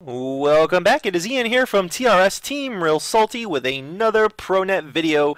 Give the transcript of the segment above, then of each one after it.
Welcome back. It is Ian here from TRS Team Real Salty with another PRO-NET video.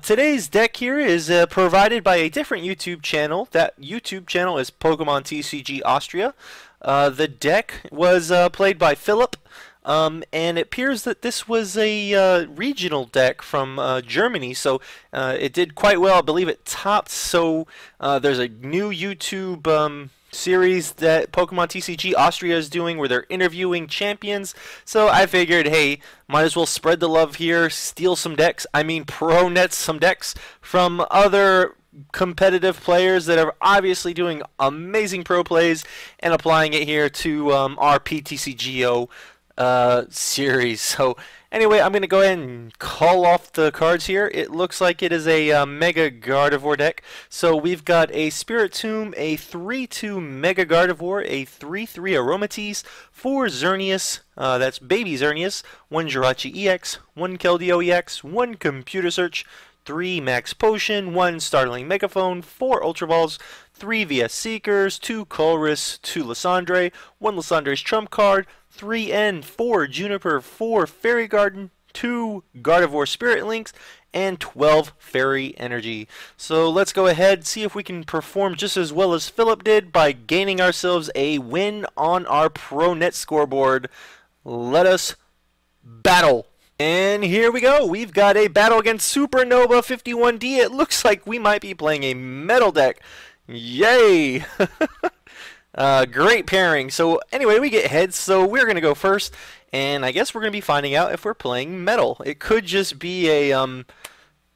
Today's deck here is provided by a different YouTube channel. That YouTube channel is Pokemon TCG Austria. The deck was played by Phillip, and it appears that this was a regional deck from Germany, so it did quite well. I believe it topped, so there's a new YouTube series that Pokemon TCG Austria is doing where they're interviewing champions. So I figured, hey, might as well spread the love here, steal some decks, PRO-NET some decks from other competitive players that are obviously doing amazing pro plays and applying it here to our PTCGO series. So anyway, I'm going to go ahead and call off the cards here. It looks like it is a Mega Gardevoir deck. So we've got a Spirit Tomb, a 3/2 Mega Gardevoir, a 3/3 Aromatisse, 4 Xerneas, that's Baby Xerneas, 1 Jirachi EX, 1 Keldeo EX, 1 Computer Search, 3 Max Potion, 1 Startling Megaphone, 4 Ultra Balls, 3 VS Seekers, 2 Colress, 2 Lysandre, 1 Lysandre's Trump card, 3 N, 4 Juniper, 4 Fairy Garden, 2 Gardevoir Spirit Links, and 12 Fairy Energy. So let's go ahead, see if we can perform just as well as Phillip did by gaining ourselves a win on our PRO-NET scoreboard. Let us battle. And here we go. We've got a battle against Supernova 51D. It looks like we might be playing a metal deck. Yay! Great pairing. So anyway, we get heads, so we're going to go first. And I guess we're going to be finding out if we're playing metal. It could just be a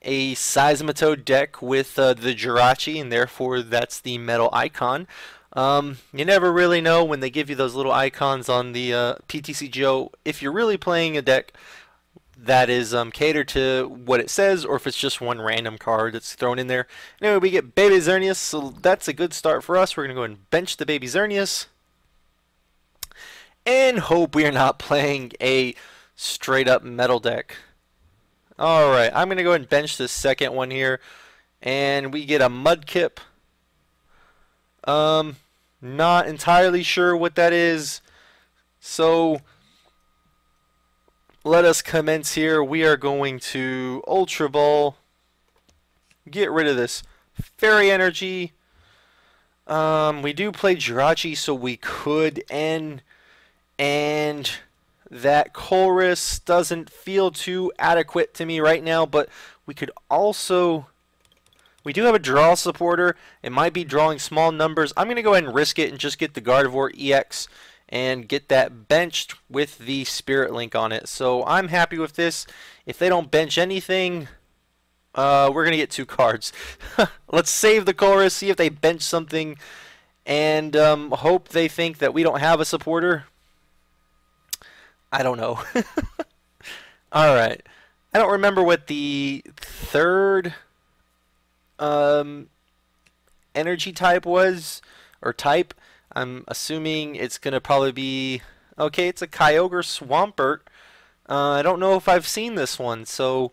Seismitoad deck with the Jirachi, and therefore that's the metal icon. You never really know when they give you those little icons on the PTCGO if you're really playing a deck that is catered to what it says, or if it's just one random card that's thrown in there. Anyway, we get Baby Xerneas, so that's a good start for us. We're going to go and bench the Baby Xerneas and hope we are not playing a straight up metal deck. Alright, I'm going to go and bench this second one here, and we get a Mudkip. Not entirely sure what that is, so let us commence here. We are going to Ultra Ball, get rid of this Fairy Energy. We do play Jirachi, so we could end, and that Colress doesn't feel too adequate to me right now, but we could also, we do have a draw supporter. It might be drawing small numbers. I'm going to go ahead and risk it and just get the Gardevoir EX and get that benched with the Spirit Link on it. So I'm happy with this. If they don't bench anything, we're going to get 2 cards. Let's save the Colress, see if they bench something, and hope they think that we don't have a supporter. I don't know. Alright. I don't remember what the third energy type was, or type. I'm assuming it's going to probably be, okay, it's a Kyogre Swampert. I don't know if I've seen this one, so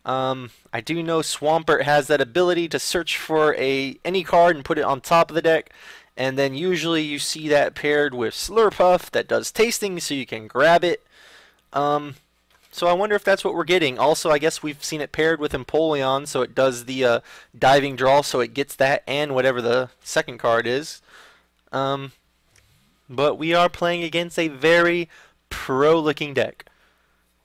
I do know Swampert has that ability to search for any card and put it on top of the deck, and then usually you see that paired with Slurpuff that does tasting, so you can grab it. So I wonder if that's what we're getting. Also, I guess we've seen it paired with Empoleon, so it does the diving draw, so it gets that and whatever the second card is. But we are playing against a very pro-looking deck.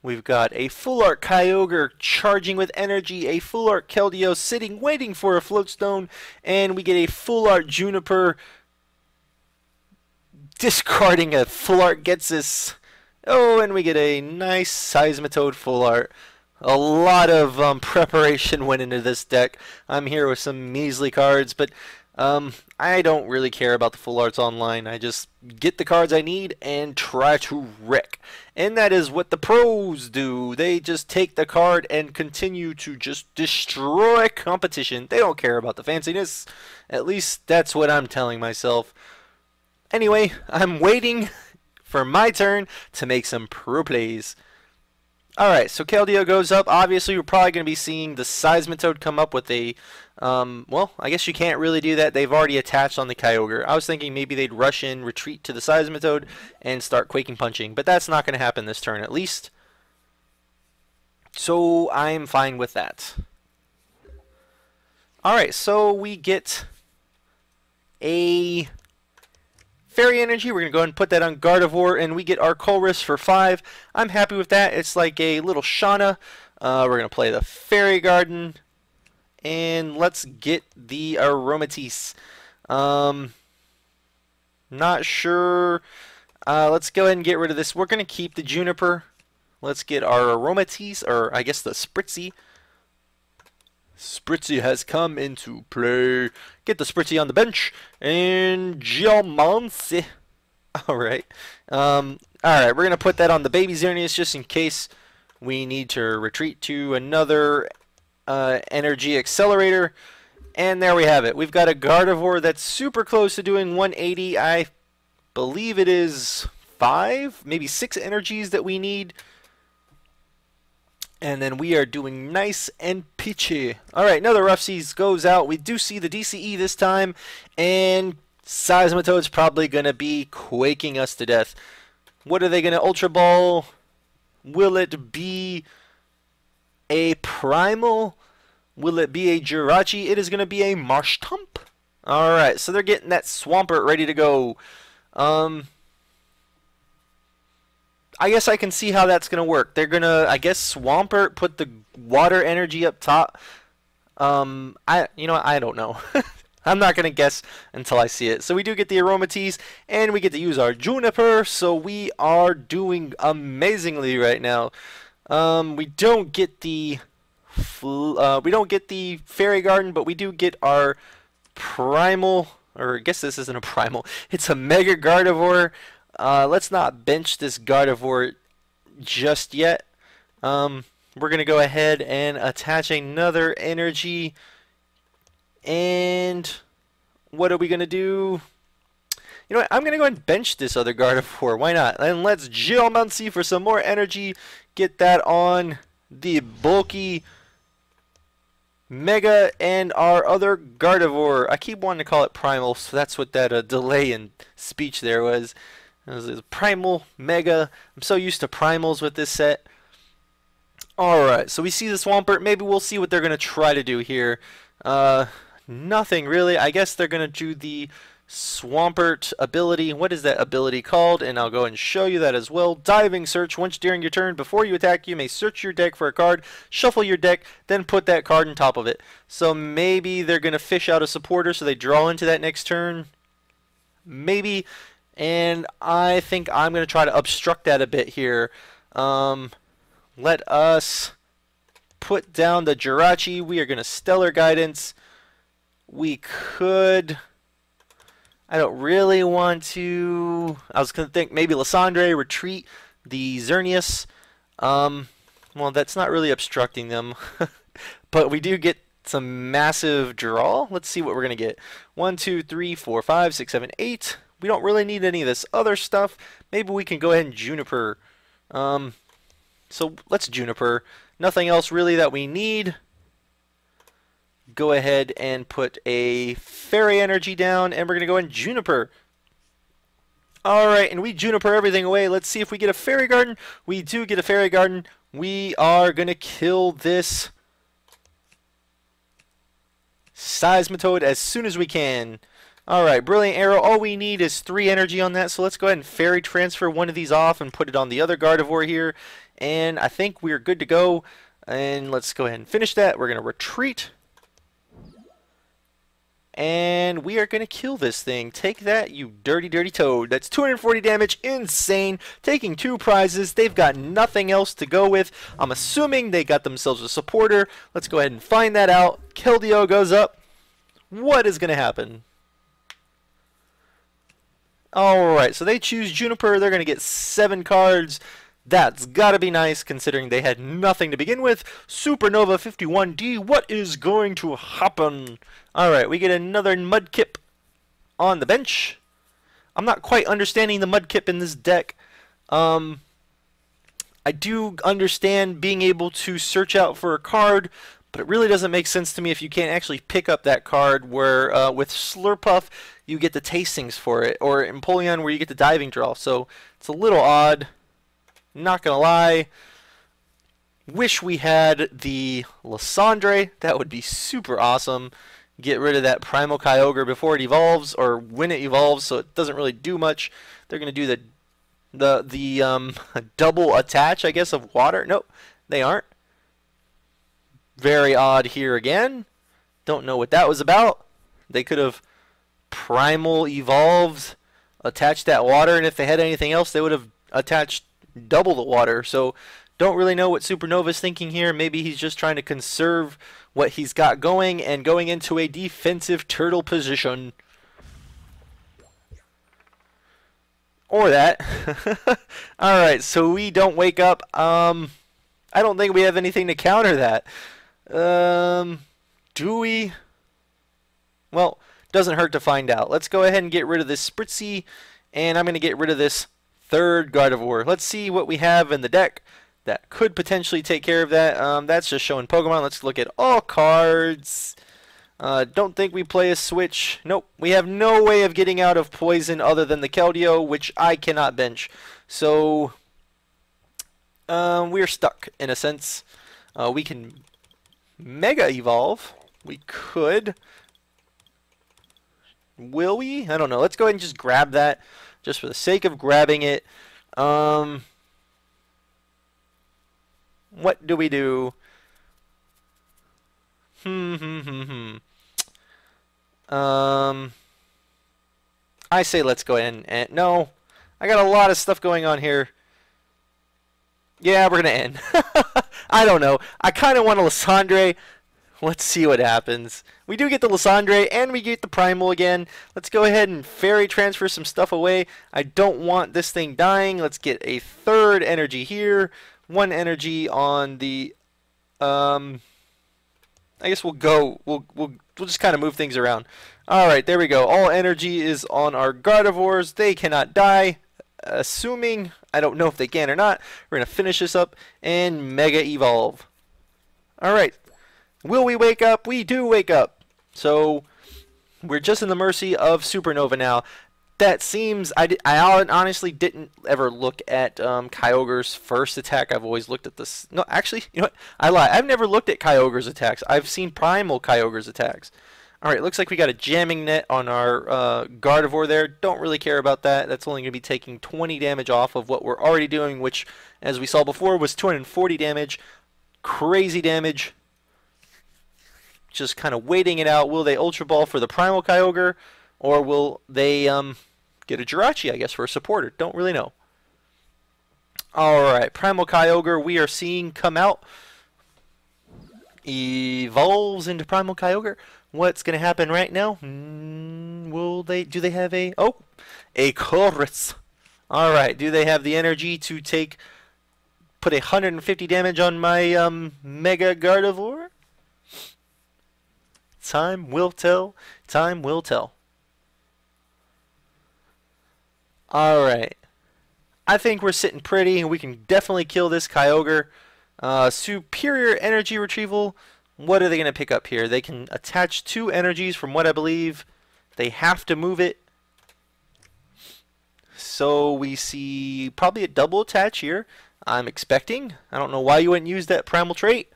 We've got a Full Art Kyogre charging with energy, a Full Art Keldeo sitting waiting for a Floatstone, and we get a Full Art Juniper discarding a Full Art Getsis. Oh, and we get a nice Seismitoad Full Art. A lot of preparation went into this deck. I'm here with some measly cards, but I don't really care about the full arts online. I just get the cards I need and try to wreck. And that is what the pros do. They just take the card and continue to just destroy competition. They don't care about the fanciness. At least that's what I'm telling myself. Anyway, I'm waiting for my turn to make some pro plays. Alright, so Keldeo goes up. Obviously, we're probably going to be seeing the Seismitoad come up with a... well, I guess you can't really do that. They've already attached on the Kyogre. I was thinking maybe they'd rush in, retreat to the Seismitoad, and start Quaking Punching. But that's not going to happen this turn, at least. So, I'm fine with that. Alright, so we get a... Fairy Energy, we're going to go ahead and put that on Gardevoir, and we get our Colress for 5. I'm happy with that. It's like a little Shauna. We're going to play the Fairy Garden, and let's get the Aromatisse. Not sure. Let's go ahead and get rid of this. We're going to keep the Juniper. Let's get our Aromatisse, or I guess the Spritzee. Spritzee has come into play. Get the Spritzee on the bench. And Geomancy. Alright. Alright, we're going to put that on the baby Xerneas just in case we need to retreat to another energy accelerator. And there we have it. We've got a Gardevoir that's super close to doing 180. I believe it is 5, maybe 6 energies that we need. And then we are doing nice and peachy. Alright, another Rough Seas goes out. We do see the DCE this time. And Seismitoad's probably going to be quaking us to death. What are they going to Ultra Ball? Will it be a Primal? Will it be a Jirachi? It is going to be a Marshtomp. Alright, so they're getting that Swampert ready to go. I guess I can see how that's going to work. They're going to, I guess, Swampert, put the water energy up top. You know what? I don't know. I'm not going to guess until I see it. So we do get the Aromatisse, and we get to use our Juniper, so we are doing amazingly right now. We don't get the Fairy Garden, but we do get our Primal, or I guess this isn't a Primal. It's a Mega Gardevoir. Let's not bench this Gardevoir just yet. We're going to go ahead and attach another energy. And what are we going to do? You know what? I'm going to go ahead and bench this other Gardevoir. Why not? And let's Geomancy for some more energy. Get that on the bulky Mega and our other Gardevoir. I keep wanting to call it Primal, so that's what that delay in speech there was. It was Primal, Mega. I'm so used to Primals with this set. Alright, so we see the Swampert. Maybe we'll see what they're going to try to do here. Nothing really. I guess they're going to do the Swampert ability. What is that ability called? And I'll go and show you that as well. Diving Search. Once during your turn, before you attack, you may search your deck for a card, shuffle your deck, then put that card on top of it. So maybe they're going to fish out a supporter so they draw into that next turn. Maybe. And I think I'm going to try to obstruct that a bit here. Let us put down the Jirachi. We are going to Stellar Guidance. We could... I don't really want to... I was going to think maybe Lysandre, retreat the Xerneas. Well, that's not really obstructing them. But we do get some massive draw. Let's see what we're going to get. 1, 2, 3, 4, 5, 6, 7, 8. We don't really need any of this other stuff. Maybe we can go ahead and Juniper. So let's Juniper. Nothing else really that we need. Go ahead and put a Fairy Energy down, and we're going to go ahead and Juniper. Alright, and we Juniper everything away. Let's see if we get a Fairy Garden. We do get a Fairy Garden. We are going to kill this Seismitoad as soon as we can. Alright, Brilliant Arrow. All we need is 3 energy on that, so let's go ahead and Fairy Transfer one of these off and put it on the other Gardevoir here. And I think we're good to go. And let's go ahead and finish that. We're going to retreat. And we are going to kill this thing. Take that, you dirty, dirty toad. That's 240 damage. Insane. Taking 2 prizes. They've got nothing else to go with. I'm assuming they got themselves a supporter. Let's go ahead and find that out. Keldeo goes up. What is going to happen? Alright, so they choose Juniper. They're going to get 7 cards. That's got to be nice considering they had nothing to begin with. Supernova 51D. What is going to happen? Alright, we get another Mudkip on the bench. I'm not quite understanding the Mudkip in this deck. I I do understand being able to search out for a card, but it really doesn't make sense to me if you can't actually pick up that card, where with Slurpuff you get the tastings for it, or Empoleon where you get the diving draw. So it's a little odd, not gonna lie. Wish we had the Lysandre. That would be super awesome. Get rid of that Primal Kyogre before it evolves, or when it evolves, so it doesn't really do much. They're gonna do the double attach, I guess, of water. Nope, they aren't. Very odd here again. Don't know what that was about. They could have primal evolved, attached that water, and if they had anything else, they would have attached double the water. So don't really know what Supernova's thinking here. Maybe he's just trying to conserve what he's got going and going into a defensive turtle position. Or that. Alright, so we don't wake up. I don't think we have anything to counter that. Do we? Well, doesn't hurt to find out. Let's go ahead and get rid of this Spritzee, and I'm going to get rid of this third Gardevoir. Let's see what we have in the deck that could potentially take care of that. That's just showing Pokemon. Let's look at all cards. Don't think we play a switch. Nope. We have no way of getting out of poison other than the Keldeo, which I cannot bench. So we're stuck in a sense. We can Mega Evolve. We could. Will we? I don't know. Let's go ahead and just grab that, just for the sake of grabbing it. What do we do? I say let's go ahead and no. I got a lot of stuff going on here. Yeah, we're gonna end. I don't know. I kind of want a Lysandre. Let's see what happens. We do get the Lysandre, and we get the Primal again. Let's go ahead and fairy transfer some stuff away. I don't want this thing dying. Let's get a third energy here. One energy on the... I guess we'll go. We'll just kind of move things around. All right, there we go. All energy is on our Gardevoirs. They cannot die. Assuming, I don't know if they can or not. We're gonna finish this up and Mega Evolve. All right. Will we wake up? We do wake up. So we're just in the mercy of Supernova now. That seems... I honestly didn't ever look at Kyogre's first attack. I've always looked at this... No, actually, you know what? I lie. I've never looked at Kyogre's attacks. I've seen Primal Kyogre's attacks. Alright, looks like we got a jamming net on our Gardevoir there. Don't really care about that. That's only going to be taking 20 damage off of what we're already doing, which, as we saw before, was 240 damage. Crazy damage. Just kind of waiting it out. Will they Ultra Ball for the Primal Kyogre? Or will they get a Jirachi, I guess, for a supporter? Don't really know. Alright, Primal Kyogre we are seeing come out. Evolves into Primal Kyogre. What's going to happen right now? Do they have a... Oh, a chorus. Alright, do they have the energy to put 150 damage on my Mega Gardevoir? Time will tell. Time will tell. Alright. I think we're sitting pretty. We can definitely kill this Kyogre. Superior energy retrieval. What are they going to pick up here? They can attach 2 energies from what I believe. They have to move it. So we see probably a double attach here. I'm expecting. I don't know why you wouldn't use that primal trait.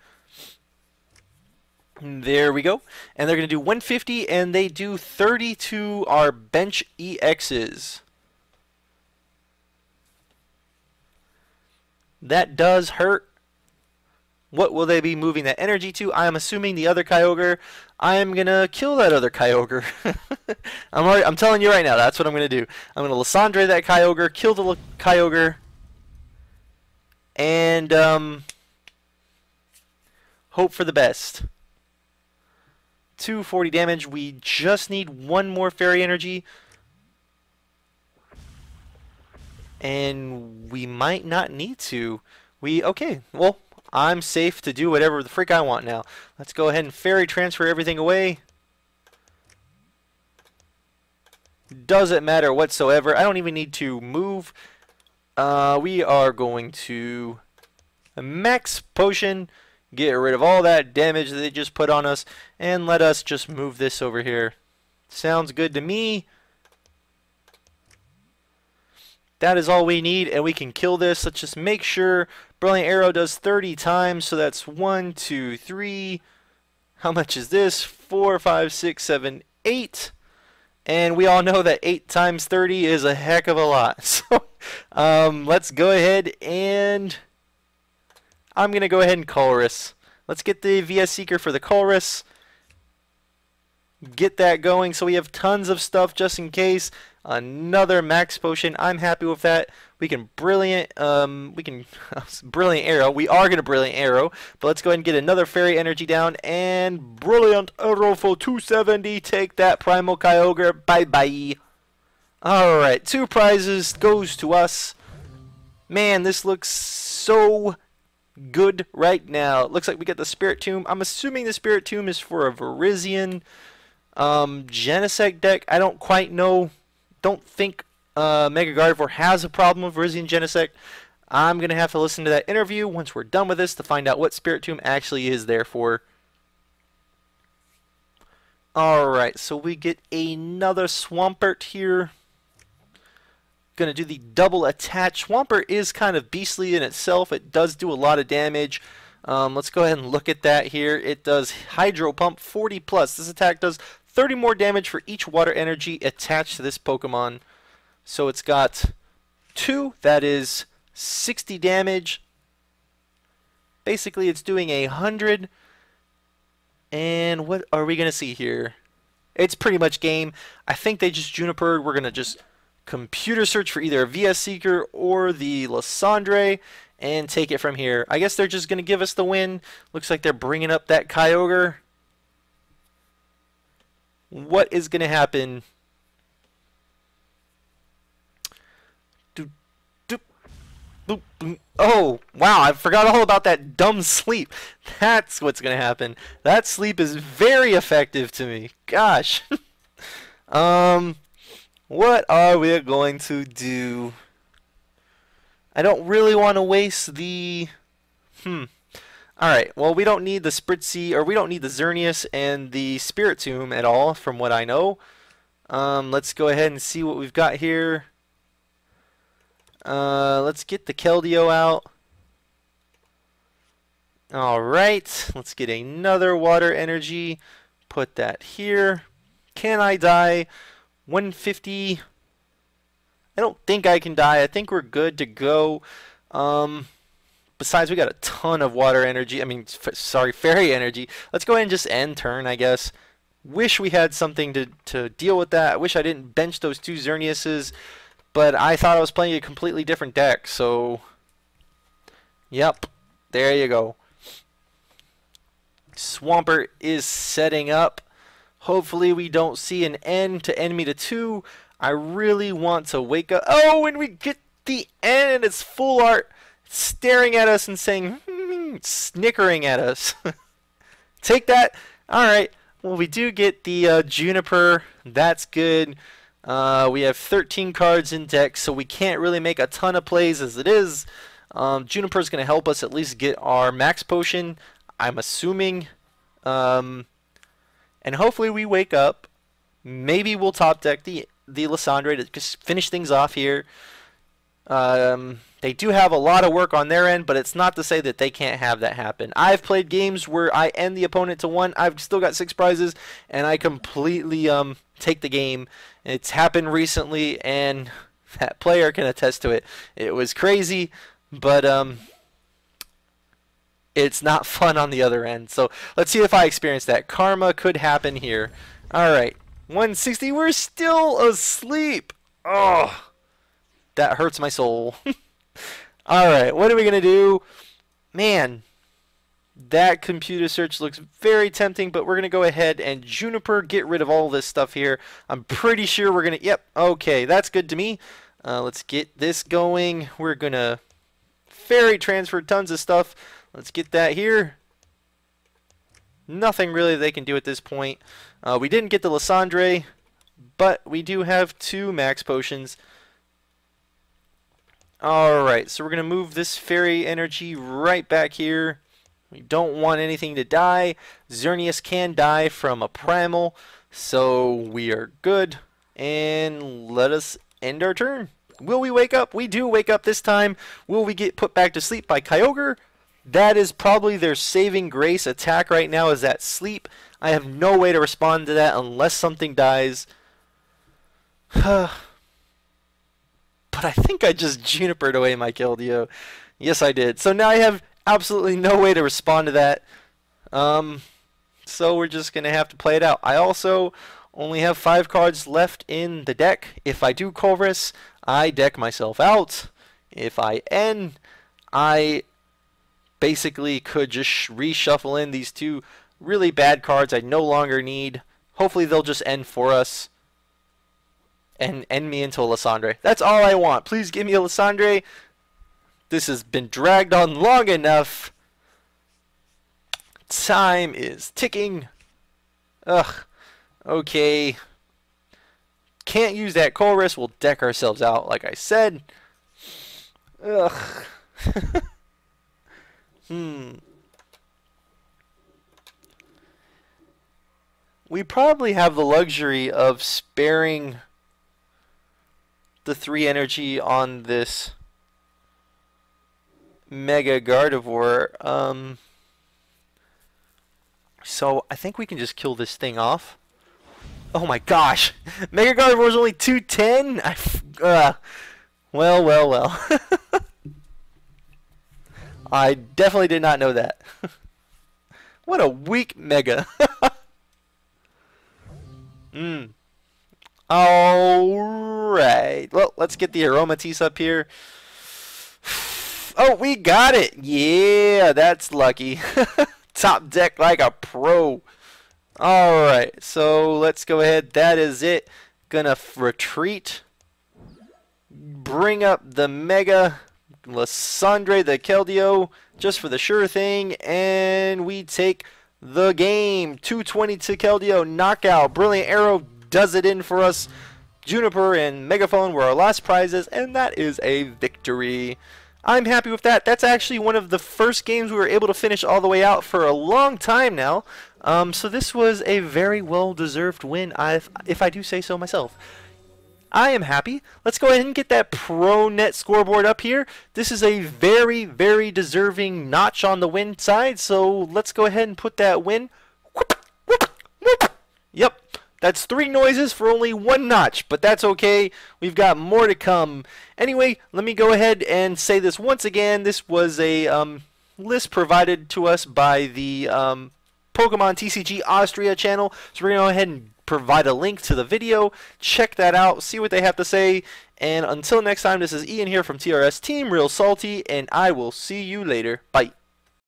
There we go. And they're going to do 150, and they do 30 to our bench EXs. That does hurt. What will they be moving that energy to? I'm assuming the other Kyogre. I'm going to kill that other Kyogre. I'm telling you right now, that's what I'm going to do. I'm going to Lysandre that Kyogre, kill the Kyogre, and hope for the best. 240 damage. We just need one more fairy energy. And we might not need to. Okay, well, I'm safe to do whatever the frick I want now. Let's go ahead and fairy transfer everything away. Doesn't matter whatsoever. I don't even need to move. We are going to a max potion, get rid of all that damage that they just put on us, and let us just move this over here. Sounds good to me. That is all we need, and we can kill this. Let's just make sure Brilliant Arrow does 30 times, so that's 1, 2, 3. How much is this? 4, 5, 6, 7, 8. And we all know that 8 times 30 is a heck of a lot. So let's go ahead and I'm going to go ahead and Colress. Let's get the VS Seeker for the Colress. Get that going so we have tons of stuff just in case. Another max potion. I'm happy with that. We can brilliant brilliant arrow. We are gonna brilliant arrow, but let's go ahead and get another fairy energy down and brilliant arrow for 270. Take that, Primal Kyogre. Bye bye. Alright, 2 prizes goes to us. Man, this looks so good right now. It looks like we get the Spirit Tomb. I'm assuming the Spirit Tomb is for a Virizion Genesect deck. I don't quite know. Don't think Mega Gardevoir has a problem with Virizion Genesect. I'm going to have to listen to that interview once we're done with this to find out what Spirit Tomb actually is there for. Alright, so we get another Swampert here. Going to do the double attach. Swampert is kind of beastly in itself. It does do a lot of damage. Let's go ahead and look at that here. It does Hydro Pump 40 plus. This attack does 30 more damage for each water energy attached to this Pokemon. So it's got 2, that is 60 damage. Basically it's doing 100. And what are we going to see here? It's pretty much game. I think they just Junipered. We're going to just computer search for either a VS Seeker or the Lysandre and take it from here. I guess they're just going to give us the win. Looks like they're bringing up that Kyogre. What is going to happen? Oh, wow, I forgot all about that dumb sleep. That's what's going to happen. That sleep is very effective to me. Gosh. What are we going to do? I don't really want to waste the... Alright, well, we don't need the Spritzee, or we don't need the Xerneas and the Spirit Tomb at all, from what I know. Let's go ahead and see what we've got here. Let's get the Keldeo out. Alright, let's get another water energy. Put that here. Can I die? 150. I don't think I can die. I think we're good to go. Besides, we got a ton of water energy. I mean, sorry, fairy energy. Let's go ahead and just end turn, I guess. Wish we had something to deal with that. I wish I didn't bench those 2 Xerneases. But I thought I was playing a completely different deck, so... Yep, there you go. Swampert is setting up. Hopefully we don't see an end to enemy to 2. I really want to wake up. Oh, and we get the end, and it's full art staring at us and saying, snickering at us. Take that. Alright, well, we do get the Juniper. That's good. We have 13 cards in deck, so we can't really make a ton of plays as it is. Juniper's going to help us at least get our max potion, I'm assuming. And hopefully we wake up. Maybe we'll top deck the Lysandre to just finish things off here. They do have a lot of work on their end, but it's not to say that they can't have that happen. I've played games where I end the opponent to 1. I've still got 6 prizes, and I completely take the game. It's happened recently, and that player can attest to it. It was crazy, but it's not fun on the other end. So let's see if I experience that. Karma could happen here. Alright, 160. We're still asleep. Oh, that hurts my soul. Alright, what are we going to do? Man, that computer search looks very tempting, but we're going to go ahead and Juniper, get rid of all this stuff here. I'm pretty sure we're going to... Yep, okay, that's good to me. Let's get this going. We're going to fairy transfer tons of stuff. Let's get that here. Nothing really they can do at this point. We didn't get the Lysandre, but we do have 2 max potions. Alright, so we're going to move this fairy energy right back here. We don't want anything to die. Xerneas can die from a primal, so we are good. And let us end our turn. Will we wake up? We do wake up this time. Will we get put back to sleep by Kyogre? That is probably their saving grace attack right now, is that sleep. I have no way to respond to that unless something dies. But I think I just Junipered away my Keldeo. Yes, I did. So now I have absolutely no way to respond to that. So we're just going to have to play it out. I also only have 5 cards left in the deck. If I do Colress, I deck myself out. If I end, I basically could just reshuffle in these 2 really bad cards I no longer need. Hopefully they'll just end for us and end me into a Lysandre. That's all I want. Please give me a Lysandre. This has been dragged on long enough. Time is ticking. Ugh. Okay. Can't use that Colress. We'll deck ourselves out like I said. Ugh. We probably have the luxury of sparing the 3 energy on this Mega Gardevoir. So I think we can just kill this thing off. Oh my gosh! Mega Gardevoir is only 210? Well. I definitely did not know that. What a weak Mega. Alright. Well, let's get the Aromatisse up here. Oh, we got it! Yeah, that's lucky. Top deck like a pro. Alright, so let's go ahead. That is it. Gonna retreat. Bring up the Mega Lysandre, the Keldeo, just for the sure thing, and we take the game. 220 to Keldeo, knockout. Brilliant Arrow does it in for us. Juniper and Megaphone were our last prizes, and that is a victory. I'm happy with that. That's actually one of the first games we were able to finish all the way out for a long time now. So this was a very well-deserved win, if I do say so myself. I am happy. Let's go ahead and get that PRO-NET Scoreboard up here. This is a very, very deserving notch on the win side, so let's go ahead and put that win. Yep, that's 3 noises for only 1 notch, but that's okay. We've got more to come. Anyway, let me go ahead and say this once again. This was a list provided to us by the Pokemon TCG Austria channel, so we're going to go ahead and provide a link to the video. Check that out, see what they have to say, and until next time, this is Ian here from TRS Team Real Salty, and I will see you later. Bye.